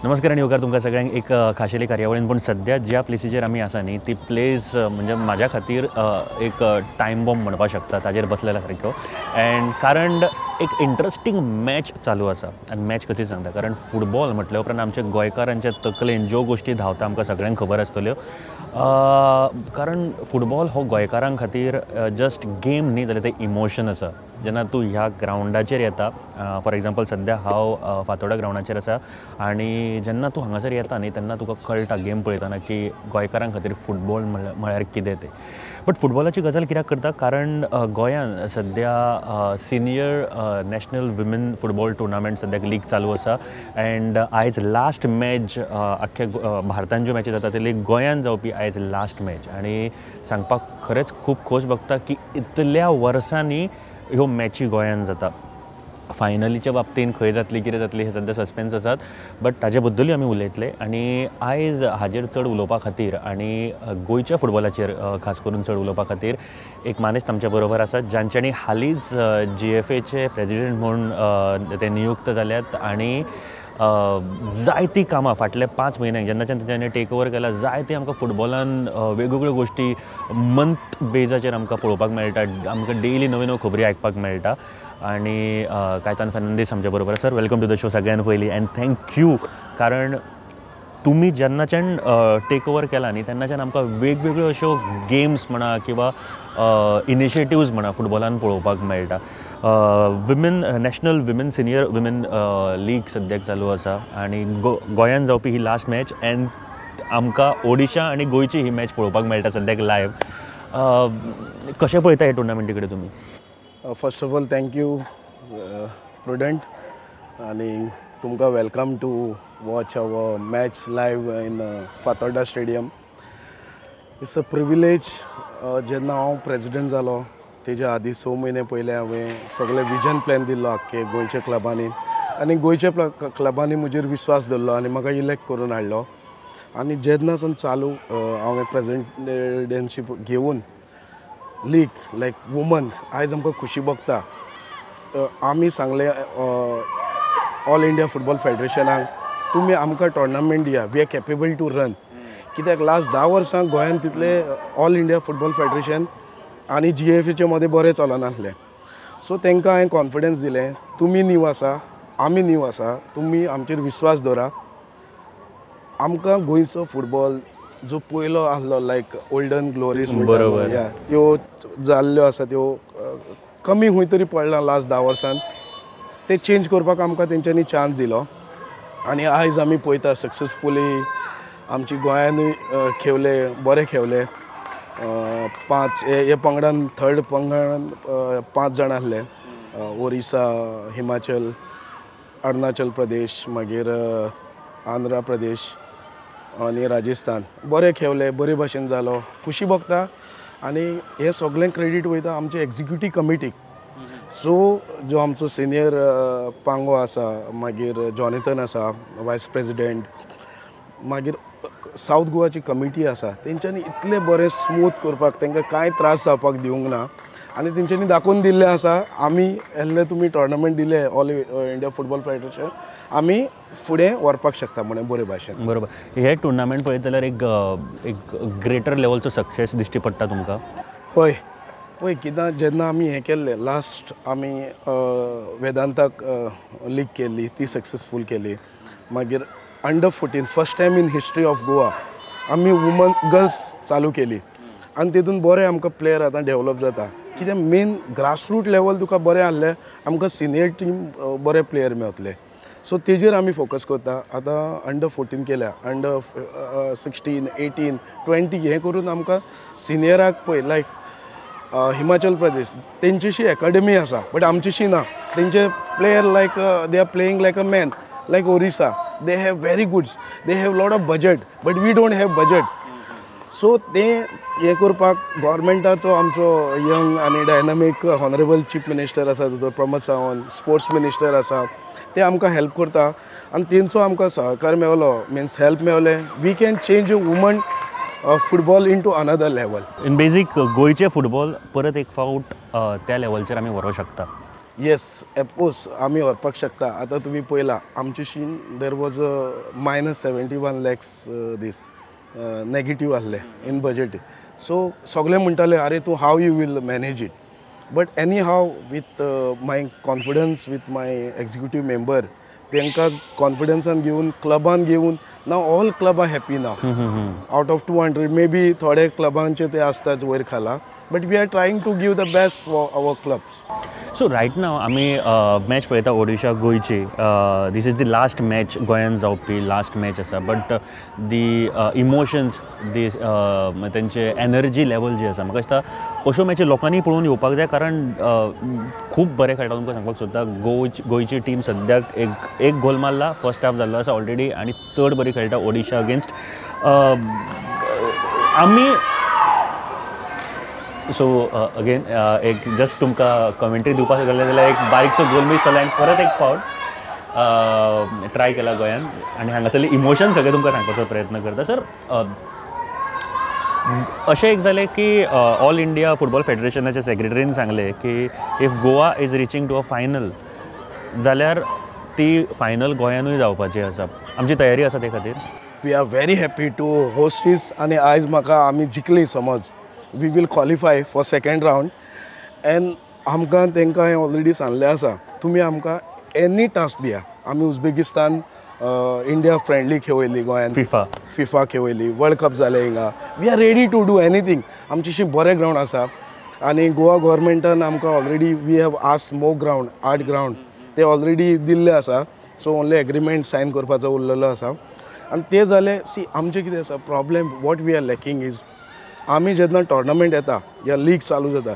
नमस्कार आणि योगा तुमकां सगळ्यांक एक खाशेली कार्यावळीन पण सद्या ज्या प्लेसीचेर आमी आसा न्ही ती प्लेस म्हणजे म्हाज्या खातीर एक टायम बॉम्ब म्हणपाक शकता ताजेर बसलेला सारको एंड कारण एक इंट्रस्टींग मॅच चालू आसा आनी मॅच कशी सांगता कारण फुटबॉल म्हटल्या उपरांत आमच्या गोंयकारांच्या तकलेन ज्यो गोश्टी धांवता आमकां सगळ्यांक खबर आसतल्यो कारण फुटबॉल हो गोंयकारां खातीर जस्ट गेम न्ही जाल्यार तें इमोशन आसा जेन्ना तूं ह्या ग्रावंडाचेर येता फॉर एग्जाम्पल सद्या हांव फातोर्डा ग्रावंडाचेर आसा आनी जेन्ना तूं हांगासर येता न्ही तेन्ना तुका कळटा गेम पळयतना की गोंयकारां खातीर फुटबॉल म्हळ्यार कितें तें बट फुटबॉलाची गजाल कित्याक करता कारण गोंयांत सद्या senior national women football tournament सद्याक लीग चालू आसा एंड आयज लास्ट मॅच आख्ख्या भारतान ज्यो मॅची जाता ते गोंयांत जावपी आयज लास्ट मॅच आनी सांगपाक खरेंच खूब खोस भोगता की इतल्या वर्सांनी ह्यो मॅची गोंयांत जाता फायनलीच्या बाबतीन खंय जातली कितें जातली हे सद्या सस्पेन्स आसात बट ताजे बद्दलूय आमी उलयतले आनी आयज हाजेर चड उलोवपा खातीर आनी गोंयच्या फुटबॉलाचेर खास करून चड उलोवपा खातीर एक मानेस्त आमच्या बरोबर आसात जांच्यांनी हालींच GFAचे प्रेजिडेंट म्हणून ते नियुक्त जाल्यात आनी जायतीं कामां फाटल्या 5 म्हयन्यांक जेन्नाच्यान तेंच्यांनी टेक ओवर केला जायते आमकां फुटबॉलान वेगवेगळ्यो गोश्टी मंथ बेजाचेर आमकां पळोवपाक मेळटा आमकां डेली नव्यो नव्यो खबरी आयकपाक मेळटा आनी कायतान फेर्नांडीस आमच्या बरोबर sir welcome to the show सगळ्यांत पयलीं एंड थँक्यू कारण तुमी जेन्नाच्यान टेक ओवर केला न्ही तेन्नाच्यान आमकां वेगवेगळ्यो अश्यो गेम्स म्हणा किंवा इनिशिएटिव्ज म्हणा फुटबॉलान पळोवपाक मेळटा women national women senior women league सद्याक चालू आसा आनी गोंयांत जावपी ही लास्ट मॅच एंड आमकां ओडिशा आनी गोंयची ही मॅच पळोवपाक मेळटा सद्याक लायव्ह कशें पळयता हे टुर्नामेंटी कडेन तुमी first of all thank you Prudent आणि तुमकां welcome to watch our match live in Fatorda stadium it's a privilege जेन्ना हांव प्रेजिडेंट जालो तेज्या आदीं 6 म्हयने पयले हांवें सगळे विजन प्लॅन दिल्लो आख्खे गोंयच्या क्लबांनी आनी गोंयच्या क्लबांनी म्हजेर विश्वास दवरलो आनी म्हाका इलेक्ट करून हाडलो आनी जेन्नासून चालू हांवें प्रेजिडेंटशीप घेवन लीग लायक वुमन आयज आमकां खुशी भोगता आमी सांगले ऑल इंडिया फुटबॉल फेडरेशनाक तुमी आमकां टोर्नामेंट दिया we are capable to run कित्याक लास्ट 10 वर्सां गोंयांत तितले ऑल इंडिया फुटबॉल फेडरेशन आनी GFAचे मदें बरें चलनासलें सो तांकां हांवें कॉन्फिडन्स दिलें तुमी नीव आसा आमी नीव आसा तुमी आमचेर विश्वास दवरा आमकां गोंयचो फुटबॉल जो पयलो आसलो लायक ओल्डन ग्लोरीज बरोबर त्यो जाल्ल्यो आसा त्यो कमी खंय तरी पडला लास्ट 10 वर्सान ते चेंज करपाक आमकां तेंच्यांनी चान्स दिलो आनी आयज आमी पळयता सक्सेसफुली आमची गोंयानूय खेवले बरे खेवले 5 हे पंगडान थर्ड पंगडान 5 जाण आसले ओरिसा हिमाचल अरुणाचल प्रदेश मागीर आंध्र प्रदेश आनी राजस्थान बरे खेवले बरे भाशेन जालो खुशी भोगता आनी हे सगळें क्रेडीट वयता आमचे एक्झिक्युटीव कमिटीक सो जो आमचो सिनियर पांगो आसा मागीर जॉनेथन आसा वायस प्रेजिडेंट मागीर सावथ गोवाची कमिटी आसा तेंच्यांनी इतले बरें स्मूथ करपाक तांकां कांय त्रास जावपाक दिवंक ना आनी तेंच्यांनी दाखोवन दिल्लें आसा आमी येल्ले तुमी टोर्नामेंट दिले ऑल इंडिया फुटबॉल फेडरेशन आमी फुडें व्हरपाक शकता म्हणून बरे भाशेन बरोबर हे टुर्नामेंट पळयत जाल्यार एक ग्रेटर लेवलचो सक्सेस दिश्टी पडटा तुमकां हय पळय कित्याक जेन्ना आमी हें केल्लें लास्ट आमी वेदांताक लीग केल्ली ती सक्सेसफूल केली मागीर under 14 first time in history of Goa आमी वुमन्स गर्ल्स चालू केली आनी तितून बरे आमकां प्लेयर आतां डेवलप जाता कित्याक मेन ग्रासरूट लेवल तुका बरें आहलें आमकां सिनियर टीम बरे प्लेयर मेळटले सो तेजेर आमी फोकस करता आतां अंडर 14 केल्या अंडर 16 18 20 हें करून आमकां सिनियराक पळय लायक हिमाचल प्रदेश तेंचीशी एकाडेमी आसा बट आमचीशी ना तेंचे player like they are playing like a man like Orissa they have very goods they have lot of budget but we don't have budget so ते हे करपाक गव्हर्मेंटाचो आमचो यंग आनी डायनामीक हॉनरेबल चीफ मिनिस्टर आसा दोतोर प्रमोद सावंत स्पोर्ट्स मिनिस्टर आसा ते आमकां हेल्प करता आनी तेंचो आमकां सहकार मेळ्ळो मिन्स हेल्प मेळ्ळें we can change woman football into another level in basic गोंयचे फुटबॉल परत एक फावट त्या लेवलचेर आमी व्हरोंक शकता येस एफकोर्स आमी व्हरपाक शकता. आतां तुमी पळयला आमचेशीं there was -71 lakhs this negative आहले इन बजेट. सो सगळे म्हणटाले अरे तूं how you will manage it. But anyhow with my confidence with my executive member तांकां कॉन्फिडन्सान घेवन क्लबान घेवन now all club are happy now. Out of 200 may be थोडे क्लबांचे ते आसतात वयर खाला. But we are trying to give the best for our clubs. So right नाव आमी मॅच पळयता ओडिशा गोंयची. This is the last match गोंयांत जावपी लास्ट मॅच आसा. बट दी इमोशन्स दी तेंचे एनर्जी लेवल जी आसा म्हाका दिसता अश्यो मॅची लोकांनी पळोवन येवपाक जाय. कारण खूब बरें खेळटा. तुमकां सांगपाक सोदता गोंयची टीम सद्याक एक गोल मारला फर्स्ट हाफ जाल्लो आसा ऑलरेडी आनी चड बरी खेळटा ओडिशा अगेन्स्ट आमी. सो अगेन एक जस्ट तुमकां कमेंट्री दिवपाक गेले जाल्यार एक बारीकसो गोल मिस जालो आनी परत एक फावट ट्राय केला गोंयान आनी हांगासरले इमोशन सगळे तुमकां सांगपाचो प्रयत्न करता. सर अशें एक जालें की ऑल इंडिया फुटबॉल फेडरेशनाच्या सेक्रेटरीन सांगलें की if Goa is reaching to a final जाल्यार ती फायनल गोंयानूय जावपाची आसा. आमची तयारी आसा ते खातीर. We are very happy to host this. आनी आयज म्हाका आमी जिखली समज we will qualify for second round. And आमकां तांकां हें ऑलरेडी सांगलें आसा तुमी आमकां एनी टास्क दिया. आमी उझबेकिस्तान इंडिया फ्रेंडली खेळयली गोंयान. फिफा खेळयली. वर्ल्ड कप जालें हिंगा. We are ready to do anything. आमचेशीं बरें ग्रावंड आसा. आनी गोवा गव्हर्मेंटान आमकां already we have asked more ground 8 ground ते ऑलरेडी दिल्ले आसा. सो ओन्ली एग्रीमेंट सायन करपाचो उरलेलो आसा. आनी ते जालें सी आमचें कितें आसा problem what we are lacking is आमी जेन्ना टोर्नामेंट येता या लीग चालू जाता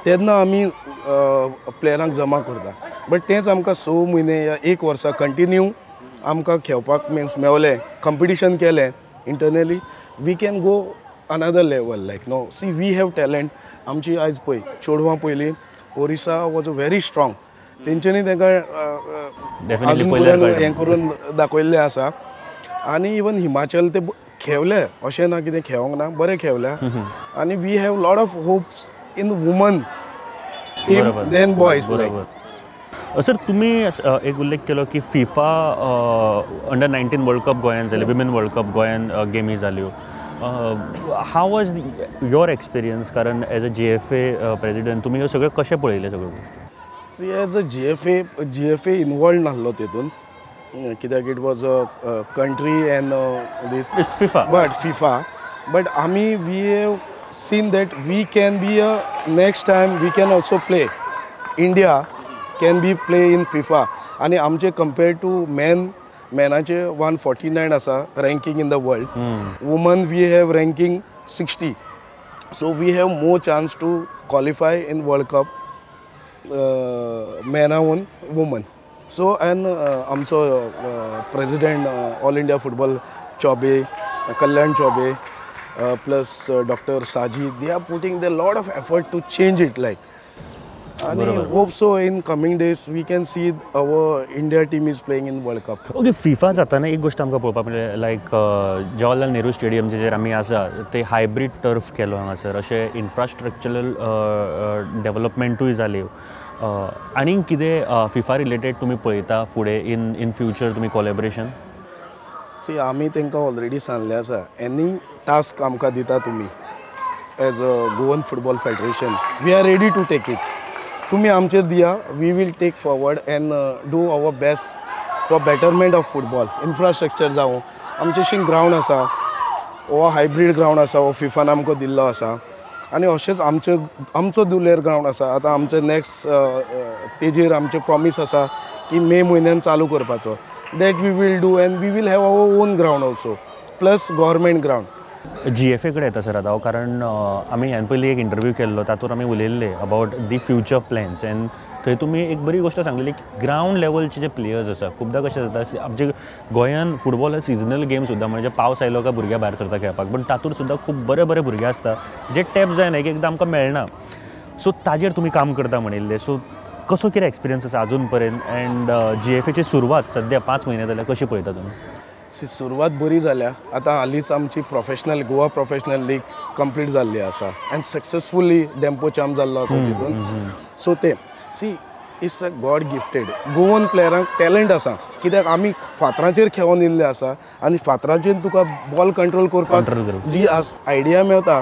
तेन्ना आमी प्लेयरांक जमा करता. बट तेंच आमकां 6 म्हयने या 1 वर्सा कंटिन्यू आमकां खेळपाक मिन्स मेवलें कॉम्पिटिशन केलें internally we can go another level like no see we have talent. आमची आयज पळय चेडवां पयलीं Orissa was a very strong. तेंच्यांनी तांकां हें करून दाखयल्लें आसा. आनी इवन हिमाचल ते खेळले अशें ना कितें खेळोंक ना बरें खेळल्या. आनी we have lot of hopes in woman then boys. Sir तुमी एक उल्लेख केलो की फिफा अंडर 19 वर्ल्ड कप गोंयान जाले. विमेन वर्ल्ड कप गोंयान गेमी जाल्यो. How was your experience. कारण एज अ GFA प्रेसिडेंट तुमी ह्यो सगळ्यो कशें पळयले सगळ्यो गोश्टी. See as a GFA involve नाहलो तेतून कित्याक it was a country and this it's FIFA. But आमी we have seen that we can be a next time we can also play. India can be play in FIFA. आनी आमचे compared to मॅनाचे 149 आसा ranking in the world. Woman we have ranking 60. So we have more chance to qualify in world cup मॅनाहून woman. So and आमचो president all India football Chaubey Kalyan Chaubey plus doctor Saji they are putting the lot of effort to change it like. आनी hope so in coming days we can see our India team is playing in world cup. Okay FIFA जाताना एक गोष्ट आमकां पळोवपाक मेळ्ळें like Jawaharlal Nehru stadium जेचेर आमी आसा ते हायब्रीड टर्फ केलो हांगासर. अशें इन्फ्रास्ट्रक्चरल डेवलपमेंटूय जाल्यो. आनी कितें फिफा रिलेटेड तुमी पळयता फुडें इन फ्युचर तुमी कोलॅबोरेशन. सी आमी तांकां ऑलरेडी सांगलें आसा एनी टास्क आमकां दिता तुमी as a Goan football federation we are ready to take it. तुमी आमचेर दिया we will take forward and do our best for betterment of football. Infrastructure जावं आमचेशीं ग्रावंड आसा वो हायब्रीड ग्रावंड आसा वो फिफान आमकां दिल्लो आसा. आनी अशेंच आमचो दुलेर ग्रावंड आसा. आतां आमचे नेक्स्ट तेजेर आमचे प्रॉमीस आसा की मे म्हयन्यान चालू करपाचो. That we will do and we will have our own ground also plus government ground. GFA कडेन येता सर आतां कारण आमी ह्यान पयलीं एक इंटरव्यू केल्लो तातूंत आमी उलयल्ले about the future plans and थंय तुमी एक बरी गोश्ट सांगलेली की ग्रावंड लेवलचे जे प्लेयर्स आसा खुबदां कशें जाता आमचे गोंयान फुटबॉल सिजनल गेम सुद्दां म्हणजे पावस आयलो काय भुरगे भायर सरता खेळपाक. पण तातूंत सुद्दां खूब बरे बरे भुरगे आसता जे टॅप जायना एक एकदां आमकां मेळना. सो ताजेर तुमी काम करता म्हणिल्लें. सो कसो कितें एक्सपिरियन्स आसा अजून पर्यंत एंड GFAची सुरवात सद्या 5 म्हयने जाल्यार कशी पळयता तुमी. सुरवात बरी जाल्या. आतां हालींच आमची गोवा प्रोफेशनल लीग कंप्लीट जाल्ली आसा एंड सक्सेसफुली डेम्पो चॅम्प जाल्लो आसा तितून. सो ते she is a god gifted. Goan प्लेयरांक टॅलंट आसा, कित्याक आमी फातराचेर खेळून येयल्ले आसा आनी फातराचेर तुका बॉल कंट्रोल करपाक जी आयडिया मेळटा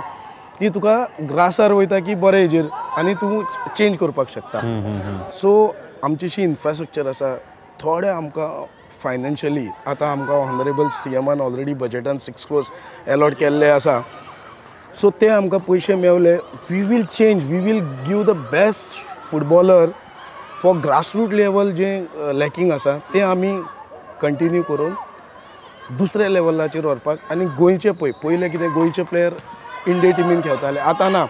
ती तुका ग्रासार वयता की बरे हेजेर आनी तूं चेंज करपाक शकता. सो आमचीशी इन्फ्रास्ट्रक्चर आसा. थोडे आमकां फायनान्शियली आतां आमकां ऑनरेबल CMन ऑलरेडी बजेटान 6 crores अलॉट केल्ले आसा. सो ते आमकां पयशे मेवले. We will change, we will give the best footballer for grassroot level जे लॅकिंग आसा ते आमी कंटिन्यू करून दुसऱ्या लेवलाचेर व्हरपाक. आनी गोंयचे पयले कितें गोंयचे प्लेयर इंडिया टिमीन खेळटाले, आतां ना.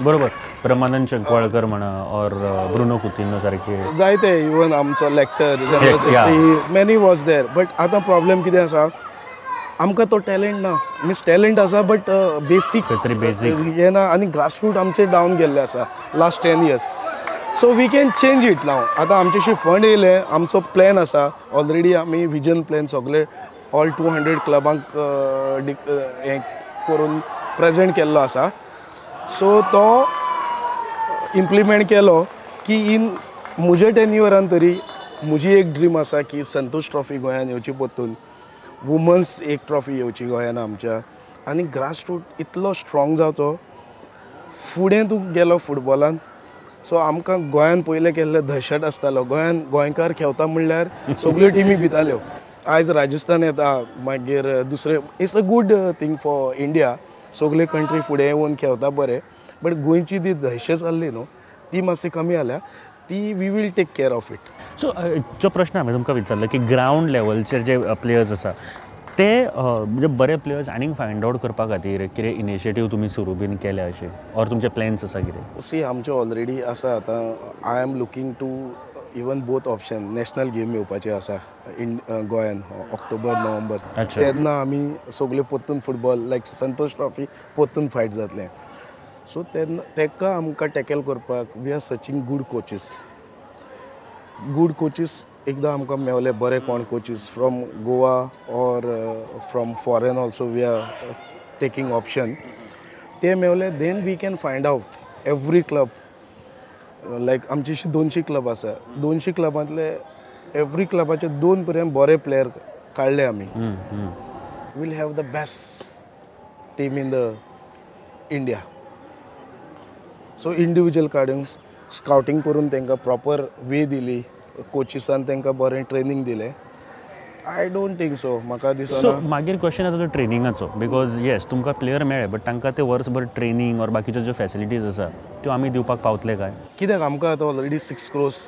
बरोबर. प्रमानंद शंकवाळकर म्हणा और ब्रुनो कुतिन्हो सारखे जायते, इवन आमचो lecture general secretary many was there. But आतां प्रॉब्लेम कितें आसा, आमकां तो टॅलंट ना. मीन्स टॅलंट आसा बट बेसीक हें ना. आनी ग्रासरूट आमचे डावन गेल्ले आसा last 10 years. So we can change it now. आतां आमचेशी फंड येयले, आमचो प्लॅन आसा ऑलरेडी. आमी विजन प्लॅन सगळे ऑल 200 क्लबांक हें करून प्रेजेंट केल्लो आसा. सो तो इम्प्लिमेंट केलो की इन म्हज्या टेन्युअरान तरी म्हजी एक ड्रीम आसा की संतोश ट्रॉफी गोंयान येवची परतून, वुमन्स एक ट्रॉफी येवची गोंयान आमच्या. आनी ग्रासरूट इतलो स्ट्रॉंग जावचो. फुडें तूं गेलो फुटबॉलान. सो आमकां गोंयान पयलें केल्ले दहशत आसतालो. गोंयान गोंयकार खेळटा म्हणल्यार सगल्यो टिमी भिताल्यो. आयज राजस्थान येता, मागीर दुसरे. It's a good thing for India. सगळे कंट्री फुडें येवन खेळटा बरें. बट गोंयची ती दहशत जाल्ली न्हू, ती मातशी कमी जाल्या. ती we will take care of it. So जो प्रश्न हांवें तुमकां विचारलो की ग्रावंड लेवलचेर जे प्लेयर्स आसा ते म्हणजे बरे प्लेयर्स आनीक फायंड आउट करपा खातीर कितें इनिशिएटीव तुमी सुरू बीन केल्या अशें, ऑर तुमचे प्लॅन्स आसा कितें? सी आमचे ऑलरेडी आसा. आतां I am looking to even both option. National game येवपाचे आसा गोंयान ऑक्टोबर नोव्हेंबर. तेन्ना आमी सगळे परतून फुटबॉल लायक संतोश ट्रॉफी परतून फायट जातलें. सो तेन्ना ताका आमकां टॅकल करपाक we are searching good coaches. एकदां आमकां मेवले बरे कोण coaches from Goa or from foreign also. We are taking option. ते मेवले then we can find out every club. Like आमचीशी 200 क्लब आसा. 200 क्लबांतले एवरी क्लबाचे 2 पर्यंत बरे प्लेयर काडले आमी. Will have the best team in the India. So individual काडून scouting करून तांकां प्रॉपर वे दिली. कोचिसान तांकां बरें ट्रेनींग दिलें. I don't think so. म्हाका दिसना. सो मागीर क्वेश्चन येता तो ट्रेनिंगाचो. बिकॉज येस तुमकां प्लेयर मेळ्ळे बट तांकां ते वर्सभर ट्रेनींग और बाकीच्यो ज्यो फॅसिलिटीज आसा त्यो आमी दिवपाक पावतले काय? कित्याक आमकां आतां ऑलरेडी 6 crores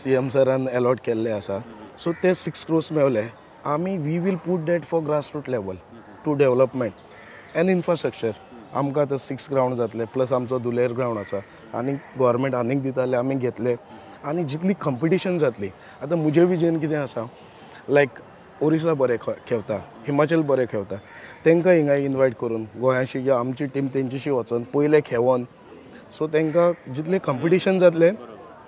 CM सरान अलॉट केल्ले आसा. सो ते 6 crores मेवले. आमी we will put that for grassroot level to development and infrastructure. आमकां आतां 6 ग्रावंड जातले प्लस आमचो दुलेर ग्रावंड आसा. आनी गव्हर्मेंट आनीक दिताले आमी घेतले. आनी जितली कंपिटिशन जातली. आतां म्हजें विजन कितें आसा, लायक ओरिसा बरें खेळटा, हिमाचल बरें खेळटा, तांकां हिंगा इनवायट करून गोंयाशी आमची टीम तेंच्याशी वचून पयले खेळोन. सो तांकां जितलें कंपिटिशन जातलें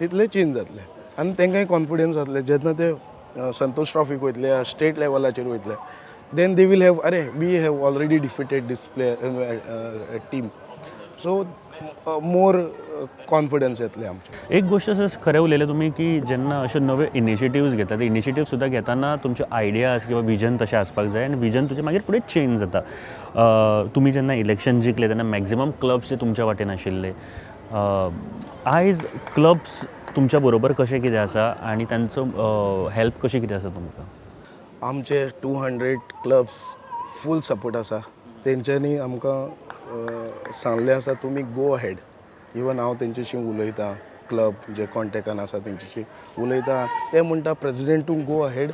तितलें चेंज जातलें आनी तांकांय कॉन्फिडन्स जातलें. जेन्ना ते संतोश ट्रॉफीक वयतले, स्टेट लेवलाचेर वयतले, देन दे वील हॅव अरे we have already defeated this player team. So more confidence येतले आमचे. एक गोष्ट खरें उलयलें तुमी की जेन्ना अशे नवे इनिशिएटिव्स घेता, ते इनिशिएटीव सुद्दां घेतना तुमच्यो आयडियाज किंवा विजन तशें आसपाक जाय आनी विजन तुजें मागीर फुडें चेंज जाता. तुमी जेन्ना इलेक्शन जिंकले तेन्ना मॅक्झिमम क्लब्स जे तुमच्या वाटेन आशिल्ले, आयज क्लब्स तुमच्या बरोबर कशें कितें आसा आनी तांचो हेल्प कशी कितें आसा तुमकां? आमचे 200 क्लब्स फूल सपोर्ट आसा. तेंच्यांनी आमकां सांगलें आसा तुमी गो अहेड. इवन हांव तेंच्याशी उलयतां, क्लब जे कॉन्टेक्टान आसा तेंच्याशी उलयतां. ते म्हणटा president to go ahead.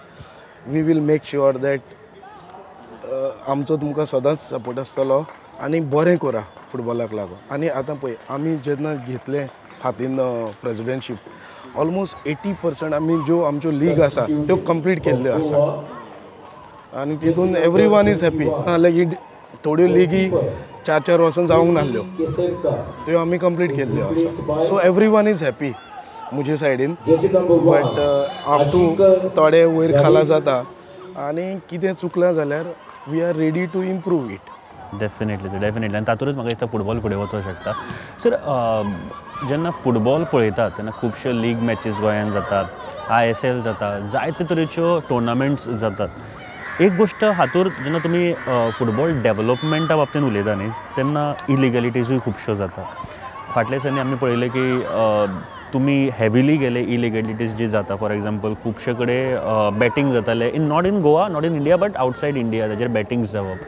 We will make sure that आमचो तुमकां सदांच सपोर्ट आसतलो आनी बरें करा फुटबॉलाक लागून. आनी आतां पळय आमी जेन्ना घेतलें हातीन प्रेजिडेंटशीप ऑलमोस्ट 80% आमी ज्यो आमच्यो लीग आसा त्यो कंप्लीट केल्ल्यो आसा. आनी तितून एवरी वन इज हॅपी. लायक थोड्यो लिगी 4-4 वर्सां जावंक नाहल्यो, त्यो आमी कंप्लीट केल्ल्यो आसा. So every one is happy म्हजे सायडीन. बट अप टू थोडे वयर खाला जाता आनी कितें चुकलां जाल्यार we are ready to improve it. Definitely definitely आनी तातूंतच म्हाका दिसता फुटबॉल फुडें वचूंक शकता. सर जेन्ना फुटबॉल पळयतात तेन्ना खुबश्यो लीग मॅचीस गोंयांत जातात, ISL जाता, जायते तरेच्यो टुर्नामेंट्स जातात. एक गोश्ट हातूंत जेन्ना तुमी फुटबॉल डेवलपमेंटा बाबतींत उलयता न्ही तेन्ना इलिगॅलिटीजूय खुबश्यो जाता. फाटल्या दिसांनी आमी पळयलें की तुमी हेविली गेले इलिगॅलिटीज जी जाता. फॉर एग्जाम्पल खुबशे कडेन बॅटींग जाताले not in Goa, not in India, but outside India ताजेर बॅटींग जावप.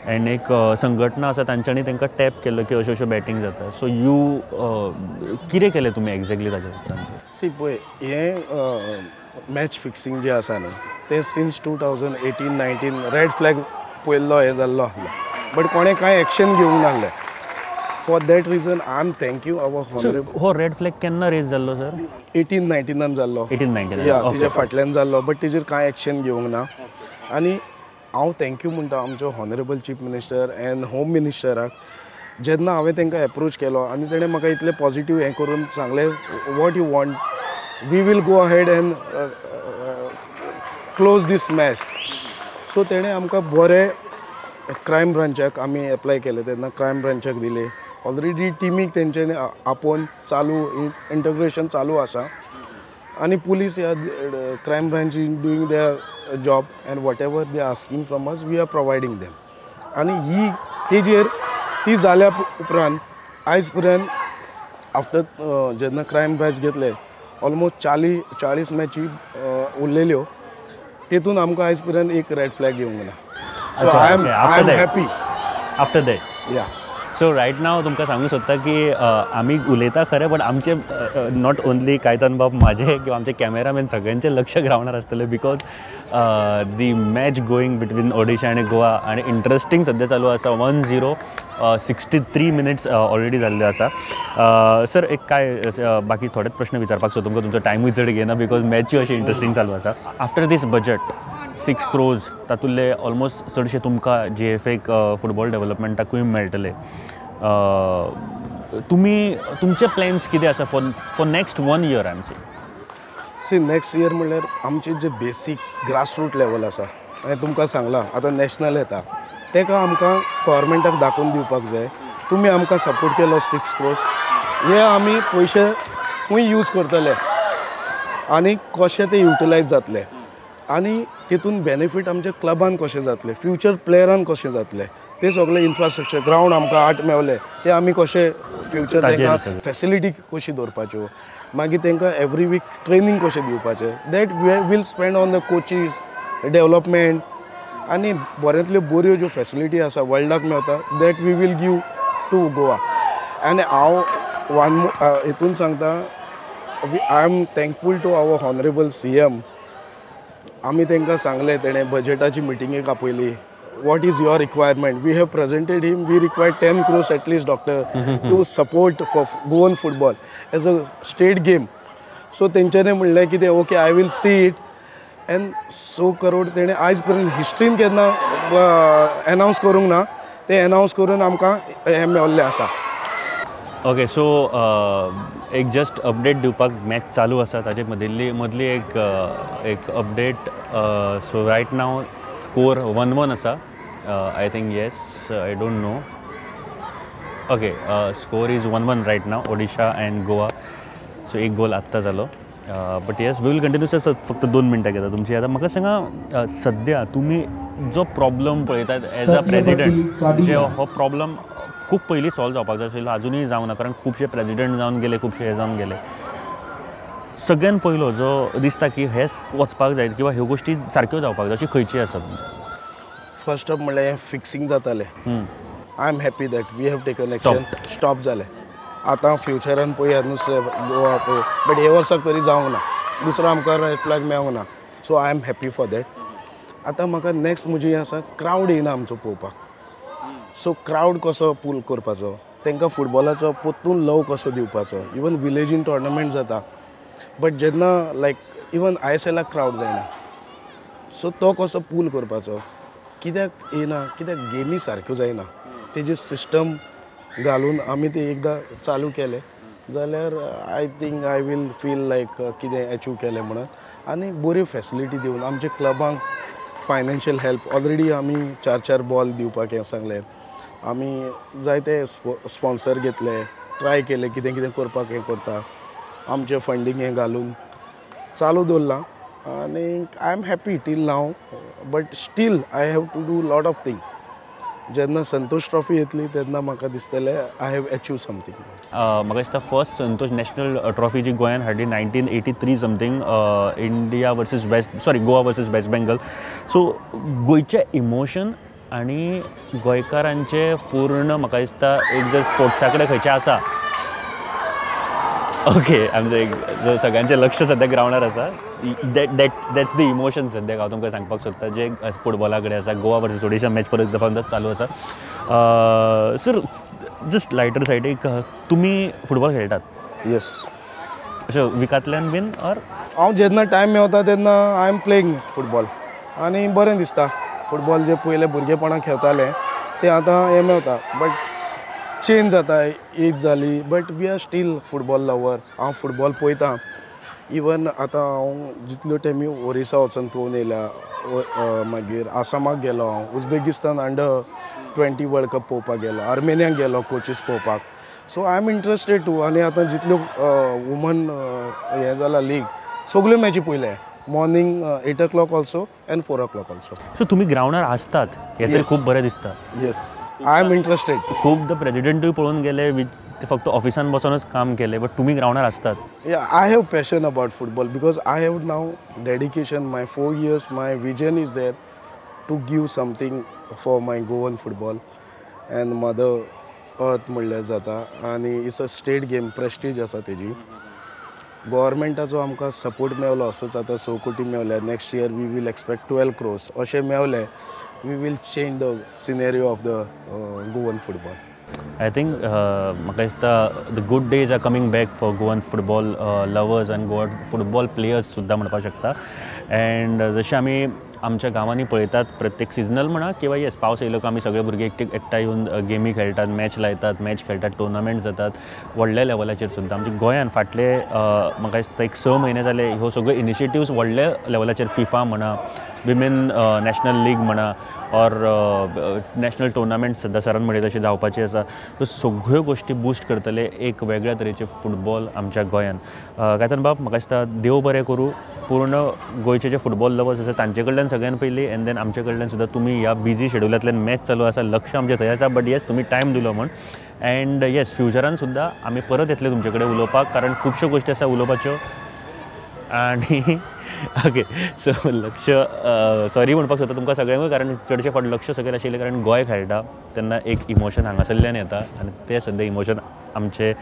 एंड एक संघटना आसा तांच्यांनी तांकां टॅप केल्लो की अश्यो बॅटींग जाता. सो कितें केलें तुमी एक्झॅक्टली ताजेर? सी पळय, हें मॅच फिक्सिंग जें आसा न्ही तें सिन्स 2018-19 रेड फ्लॅग पयल्लो हें जाल्लो आसलो, बट कोणें कांय एक्शन घेवंक नासलें. For that reason I am thank you our honourable. हो रेड फ्लॅग केन्ना रेज जाल्लो सर? 18-19 जाल्लो. 18-19 या तेज्या फाटल्यान जाल्लो, बट तेजेर कांय एक्शन घेवंक ना. आनी हांव थँक्यू म्हणटा आमचो honourable chief minister and home मिनिस्टराक. जेन्ना हांवें तांकां एप्रोच केलो आनी तेणें म्हाका इतलें पॉजिटीव हें करून सांगलें what you want, we will go ahead and close this match. So तेणें आमकां बरें क्रायम ब्रांचाक आमी एप्लाय केलें तेन्ना क्रायम ब्रांचाक दिले. ऑलरेडी टिमीक तेंच्यांनी आपोवन चालू इंटग्रेशन चालू आसा आनी पुलीस ह्या crime branch doing their job and whatever they asking from us we are providing them. आनी ही तेजेर ती जाल्या उपरांत आयज पर्यंत आफ्टर जेन्ना क्रायम ब्रांच घेतले ऑलमोस्ट 40 मॅची उरलेल्यो, तेतून आमकां आयज पर्यंत एक रेड फ्लॅग येवंक ना. So I am happy after that. या सो रायट नाव तुमकां सांगूंक सोदता की आमी उलयता खरें, बट आमचे नॉट ओन्ली कायतान बाब म्हाजे किंवा आमचे कॅमेरामॅन सगळ्यांचे लक्ष ग्रावंडार आसतलें because the match going between Odisha आनी गोवा आनी इंट्रस्टींग सद्या चालू आसा. 1-0 63 मिनिट्स ऑलरेडी जाल्ले आसा. सर एक काय बाकी थोडेच प्रश्न विचारपाक सोदता तुमकां, तुमचो टायमूय चड घेना बिकॉज मॅचूय अशी इंट्रस्टींग चालू आसा. आफ्टर दीस बजट 6 crores तातूंतले ऑलमोस्ट चडशे तुमकां GFAक फुटबॉल डेवलपमेंटाकूय मेळटले. तुमचे प्लॅन्स कितें आसा for next 1 year? I am saying see next year म्हणल्यार आमचे जे बेसीक ग्रासरूट लेवल आसा, हांवें तुमकां सांगलां आतां नॅशनल येता, तेका आमकां गव्हर्मेंटाक दाखोवन दिवपाक जाय. तुमी आमकां सपोर्ट केलो 6 crores, हे आमी पयशे खूंय यूज करतले आनी कशें ते युटिलायज जातले आनी तितून बेनिफीट आमच्या क्लबान कशें जातलें, फ्युचर प्लेयरान कशें जातलें, ते सगळे इन्फ्रास्ट्रक्चर ग्रावंड आमकां 8 मेवले ते आमी कशें फ्युचर तांकां फॅसिलिटी कशी दवरपाच्यो, मागीर तांकां एवरी वीक ट्रेनींग कशें दिवपाचें, that will spend on the coaches development आनी बऱ्यांतल्यो बऱ्यो ज्यो फॅसिलिटी आसा वर्ल्डाक मेवता that we will give to Goa. आनी हांव हितून सांगता I am thankful to our honourable CM. आमी तांकां सांगलें, तेणें बजेटाची मिटिंगेक आपयली, what is your requirement, we have presented him, we require 10 crores at least doctor to support for Goan football as a state game. So तेंच्यांनी म्हणलें कितें okay I will see it and 100 crore तेणें आयज पर्यंत हिस्ट्रीन केन्ना एनावन्स करूंक ना, ते एनावन्स करून आमकां हें मेळिल्लें आसा. ओके, सो एक जस्ट अपडेट दिवपाक मॅच चालू आसा ताजे मदली एक update. So right now score 1-1 आसा. I think yes, I don't know. Okay, score is 1-1 right now, Odisha and Goa. So एक गोल आत्ता जालो. But yes we will continue. Sir फक्त 2 मिनटां घेता तुमची. आतां म्हाका सांगा, सद्या तुमी जो प्रॉब्लम पळयतात एज अ प्रेजिडेंट, म्हणजे हो प्रॉब्लम खूब पयलीं सॉल्व जावपाक जाय आशिल्लो, अजुनूय जावना, कारण खुबशे प्रेजिडेंट जावन गेले, खुबशे हे जावन गेले. सगळ्यान पयलो जो दिसता की हे वचपाक जाय किंवा ह्यो गोश्टी सारक्यो जावपाक जाय, अशी खंयची आसा? फर्स्ट ऑफ म्हणल्यार हें फिक्सिंग जातालें. I am happy that we have taken action, stop जालें. आतां फ्युचरान पळया दुसरे गोवा पळय, बट हे वर्साक तरी जावंक ना, दुसरो आमकां रेड फ्लॅग मेळोंक ना. So I am happy for that. आतां म्हाका नेक्स्ट म्हजी आसा, क्रावड येयना आमचो पळोवपाक. सो क्रावड कसो पूल करपाचो, तांकां फुटबॉलाचो परतून लव कसो दिवपाचो. इवन विलेजीन टोर्नामेंट जाता, बट जेन्ना लायक इवन ISLाक क्रावड जायना. सो तो कसो पूल करपाचो, कित्याक येना, कित्याक गेमी सारक्यो जायना. तेजे सिस्टम घालून आमी ते एकदां चालू केले जाल्यार I think I will feel like कितें अचीव केलें म्हणून. आनी बऱ्यो फॅसिलिटी दिवन आमच्या क्लबांक फायनान्शियल हेल्प ऑलरेडी आमी 4 बॉल दिवपाक हें सांगलें. आमी जायते स्पॉन्सर घेतले, ट्राय केले कितें कितें करपाक हें करता, आमचें फंडींग हें घालून चालू दवरलां आनी I am happy till now. But still I have to do lot of thing. जेन्ना संतोष ट्रॉफी येतली तेन्ना म्हाका दिसतलें आय हॅव अचीव समथींग. म्हाका दिसता फर्स्ट संतोष नॅशनल ट्रॉफी जी गोंयान हाडली 1983 something, India versus Goa versus West Bengal. So गोंयचे इमोशन आनी गोंयकारांचे पूर्ण म्हाका दिसता एक जर स्पोर्ट्सा कडेन खंयचें आसा, ओके आमचें सगळ्यांचें लक्ष सद्या ग्रावंडार आसा, दॅट्स द इमोशन सद्याक हांव तुमकां सांगपाक सोदता जे फुटबॉला कडेन आसा. गोवा वर्सीस ओडिशा मॅच परत चालू आसा. सर जस्ट लायटर सायडीक तुमी फुटबॉल खेळटात? येस. अशें विकांतल्यान बीन ऑर? हांव जेन्ना टायम मेवता तेन्ना आय एम प्लेइंग फुटबॉल आनी बरें दिसता. फुटबॉल जे पयले भुरगेपणां खेळटाले ते आतां हें मेवता. बट चेंज जाता, एज जाली, but we are still football lover. हांव फुटबॉल पळयतां. इवन आतां हांव जितल्यो टायमी ओरिसा वचून पळोवन येयला, मागीर आसामाक गेलो, हांव उझबेकिस्तान अंडर-20 वर्ल्ड कप पळोवपाक गेलो, आर्मेनियाक गेलो कोचीस पळोवपाक. So I am interested to. आनी आतां जितल्यो वुमन हें जाला लीग, सगल्यो मॅची पळयल्या. Morning 8 o'clock also and 4 o'clock also. So तुमी ग्रावंडार आसतात हें तरी खूब बरें दिसता. Yes, I am interested. खूब द प्रेजिडेंटूय पळोवन गेले, ते फक्त ऑफिसान बसूनच काम केले, बट तुमी ग्रावंडार असतात. I have passion about football because I have now dedication. My 4 years my vision is there to give something for my Goan football and mother earth म्हणल्यार जाता. आनी it's a state game, prestige आसा तेजी. गव्हर्मेंटाचो आमकां support मेवलो, असोच आतां 6 कोटी मेवल्या. Next year we will expect 12 crores अशें मेवले. We will change the scenario of the Goan football. I think म्हाका दिसता the good days are coming back for Goan football lovers आनी गोवन फुटबॉल प्लेयर्स सुद्दां म्हणपाक शकता. एंड जशें आमी आमच्या गांवांनी पळयतात प्रत्येक सिजनल म्हणा किंवा येस पावस येयलो की आमी सगळे भुरगे एकठांय येवन गेमी खेळटात, मॅच लायतात, मॅच खेळटात, टुर्नामेंट जातात व्हडल्या लेवलाचेर सुद्दां. आमच्या गोंयान फाटले म्हाका दिसता एक 6 म्हयने जाले ह्यो सगळ्यो इनिशिएटिव्स व्हडल्या लेवलाचेर फिफा म्हणा, विमेन नॅशनल लीग म्हणा ऑर नॅशनल टुर्नामेंट सद्दां सरान म्हणटा तशें जावपाची आसा. सो सगळ्यो गोश्टी बूस्ट करतले एक वेगळ्या तरेचे फुटबॉल आमच्या गोंयान. कायतन बाब म्हाका दिसता देव बरें करूं. पूर्ण गोंयचे जे फुटबॉल लवर्स आसा तांचे कडल्यान सगळ्यान पयलीं एंड देन आमचे कडल्यान सुद्दां तुमी ह्या बिजी शेड्युलांतल्यान मॅच चालू आसा, लक्ष आमचें थंय आसा. बट येस तुमी टायम दिलो म्हण. एंड येस फ्युचरान सुद्दां आमी परत येतले तुमचे कडेन उलोवपाक, कारण खुबश्यो गोश्टी आसा उलोवपाच्यो. आनी ओके सो लक्ष सॉरी म्हणपाक सोदता तुमकां सगळ्यांकूय, कारण चडशें फावट लक्ष सकयल आशिल्लें कारण गोंय खेळटा तेन्ना एक इमोशन हांगासरल्यान येता आनी ते सद्या इमोशन आमचे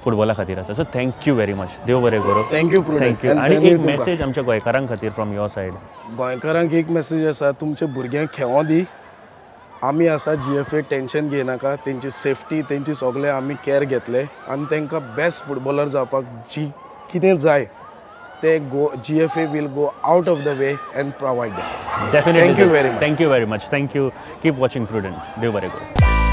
फुटबॉला खातीर आसा. So thank you very much. देव बरें करूं. थँक्यू. आनी एक मेसेज आमच्या गोंयकारां खातीर फ्रॉम युअर सायड. गोंयकारांक एक मेसेज आसा, तुमच्या भुरग्यांक खेळों दी. आमी आसा GFA, टेन्शन घेयनाका. तेंची सेफ्टी तेंची सगळें आमी कॅर घेतले आनी तांकां बेस्ट फुटबॉलर जावपाक जी कितें जाय ते GFA will go out of the way and provide. Definitely. Thank you very much. Thank you very much. Thank you. Keep watching Prudent. देव बरें करूं.